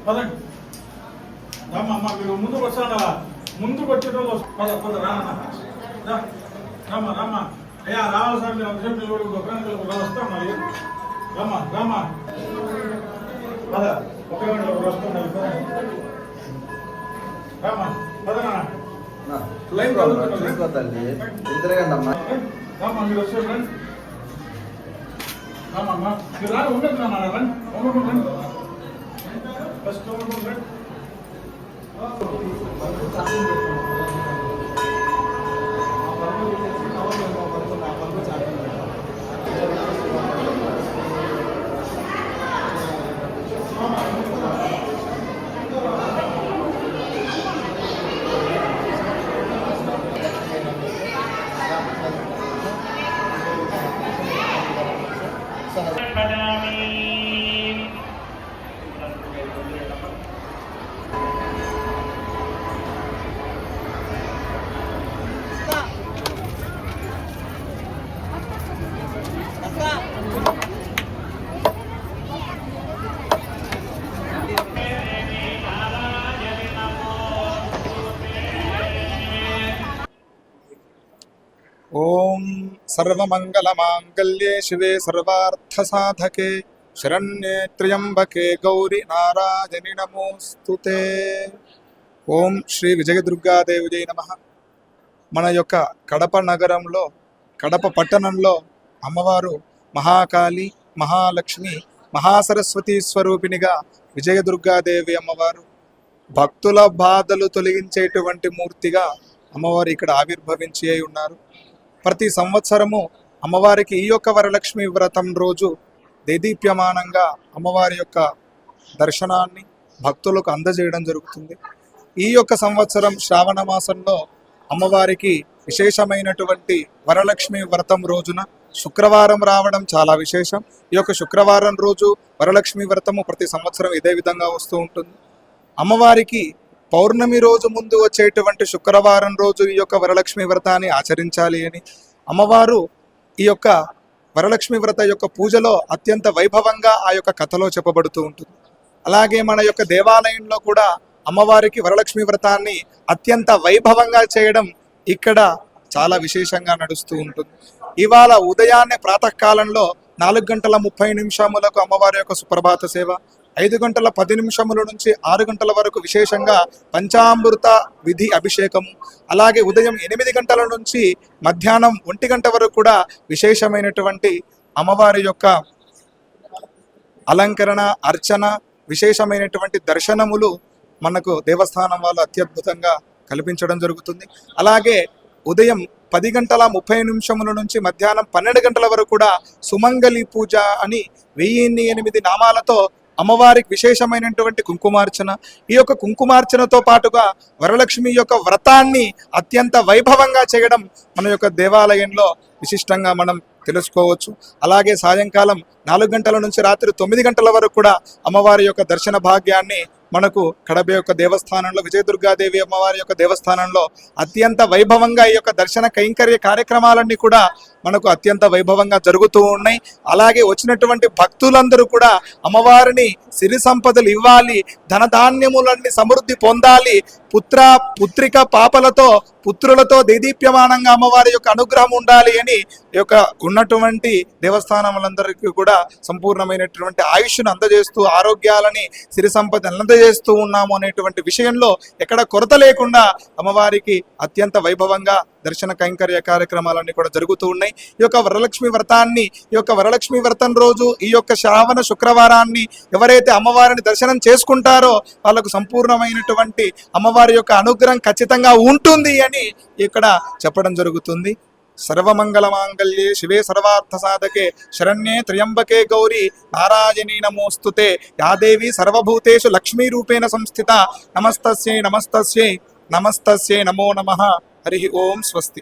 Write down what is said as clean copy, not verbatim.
పదండి రామ్మా, మీరు ముందుకు వస్తాడా? ముందుకు వచ్చేటోళ్ళు రామ్మా రామ్మా. అయ్యా రావాలి సార్, మీరు అంతసేపు నిలబడి వస్తాం. మరి రామ్మా పద, ఒక గంటలో వస్తాం. రామ్మా పదనా లైన్ రామ్మా, మీరు వస్తే రండి. రామ్మా మీరు రా, ఉండదు నాన్న, రండి రండి ఫస్ట్ రండి. ఓం సర్వమంగళమాంగళ్యే శివే సర్వార్థసాధకే శరణ్యే త్ర్యంబకే గౌరి నారాయణి నమోస్తుతే. ఓం శ్రీ విజయదుర్గాదేవి నమః. మన యొక్క కడప నగరంలో, కడప పట్టణంలో అమ్మవారు మహాకాళి, మహాలక్ష్మి, మహాసరస్వతి స్వరూపిణిగా విజయదుర్గాదేవి అమ్మవారు భక్తుల బాధలు తొలగించేటువంటి మూర్తిగా అమ్మవారు ఇక్కడ ఆవిర్భవించి ఉన్నారు. ప్రతి సంవత్సరము అమ్మవారికి ఈ యొక్క వరలక్ష్మి వ్రతం రోజు దేదీప్యమానంగా అమ్మవారి యొక్క దర్శనాన్ని భక్తులకు అందజేయడం జరుగుతుంది. ఈ యొక్క సంవత్సరం శ్రావణ మాసంలో అమ్మవారికి విశేషమైనటువంటి వరలక్ష్మి వ్రతం రోజున శుక్రవారం రావడం చాలా విశేషం. ఈ యొక్క శుక్రవారం రోజు వరలక్ష్మి వ్రతము ప్రతి సంవత్సరం ఇదే విధంగా వస్తూ ఉంటుంది. అమ్మవారికి పౌర్ణమి రోజు ముందు వచ్చేటువంటి శుక్రవారం రోజు ఈ యొక్క వరలక్ష్మి వ్రతాన్ని ఆచరించాలి అని అమ్మవారు ఈ యొక్క వరలక్ష్మి వ్రత యొక్క పూజలో అత్యంత వైభవంగా ఆ యొక్క కథలో చెప్పబడుతూ ఉంటుంది. అలాగే మన యొక్క దేవాలయంలో కూడా అమ్మవారికి వరలక్ష్మి వ్రతాన్ని అత్యంత వైభవంగా చేయడం ఇక్కడ చాలా విశేషంగా నడుస్తూ ఉంటుంది. ఇవాళ ఉదయాన్నే ప్రాతకాలంలో 4:30 అమ్మవారి యొక్క సుప్రభాత సేవ, 5:10 నుంచి 6 వరకు విశేషంగా పంచామృత విధి అభిషేకము, అలాగే ఉదయం 8 గంటల నుంచి మధ్యాహ్నం 1 గంట వరకు కూడా విశేషమైనటువంటి అమ్మవారి యొక్క అలంకరణ, అర్చన, విశేషమైనటువంటి దర్శనములు మనకు దేవస్థానం వాళ్ళు అత్యద్భుతంగా కల్పించడం జరుగుతుంది. అలాగే ఉదయం 10:30 నుంచి మధ్యాహ్నం 12 గంటల వరకు కూడా సుమంగళి పూజ అని 1008 నామాలతో అమ్మవారికి విశేషమైనటువంటి కుంకుమార్చన, ఈ యొక్క కుంకుమార్చనతో పాటుగా వరలక్ష్మి యొక్క వ్రతాన్ని అత్యంత వైభవంగా చేయడం మన యొక్క దేవాలయంలో విశిష్టంగా మనం తెలుసుకోవచ్చు. అలాగే సాయంకాలం 4 గంటల నుంచి రాత్రి 9 గంటల వరకు కూడా అమ్మవారి యొక్క దర్శన భాగ్యాన్ని మనకు కడప యొక్క దేవస్థానంలో, విజయదుర్గాదేవి అమ్మవారి యొక్క దేవస్థానంలో అత్యంత వైభవంగా ఈ యొక్క దర్శన కైంకర్య కార్యక్రమాలన్నీ కూడా మనకు అత్యంత వైభవంగా జరుగుతూ ఉన్నాయి. అలాగే వచ్చినటువంటి భక్తులందరూ కూడా అమ్మవారిని సిరి సంపదలు ఇవ్వాలి, ధనధాన్యములన్నీ సమృద్ధి పొందాలి, పుత్రిక పాపలతో పుత్రులతో దేదీప్యమానంగా అమ్మవారి యొక్క అనుగ్రహం ఉండాలి అని ఈ యొక్క ఉన్నటువంటి దేవస్థానములందరికీ కూడా సంపూర్ణమైనటువంటి ఆయుష్ను అందజేస్తూ, ఆరోగ్యాలని, సిరి సంపదలను అందజేస్తూ ఉన్నాము అనేటువంటి విషయంలో ఎక్కడ కొరత లేకుండా అమ్మవారికి అత్యంత వైభవంగా దర్శన కైంకర్య కార్యక్రమాలన్నీ కూడా జరుగుతూ ఉన్నాయి. ఈ యొక్క వరలక్ష్మి వ్రతాన్ని, ఈ యొక్క వరలక్ష్మి వ్రతం రోజు ఈ యొక్క శ్రావణ శుక్రవారాన్ని ఎవరైతే అమ్మవారిని దర్శనం చేసుకుంటారో వాళ్ళకు సంపూర్ణమైనటువంటి అమ్మవారి యొక్క అనుగ్రహం ఖచ్చితంగా ఉంటుంది అని ఇక్కడ చెప్పడం జరుగుతుంది. సర్వమంగళమాంగళ్యే శివే సర్వార్థ సాధకే శరణ్యే త్ర్యంబకే గౌరీ నారాయణీ నమోస్తుతే. యాదేవి సర్వభూతేషు లక్ష్మీ రూపేణ సంస్థిత. నమస్తస్యై నమస్తస్యై నమస్తస్యై నమో నమః. హరి ఓం స్వస్తి.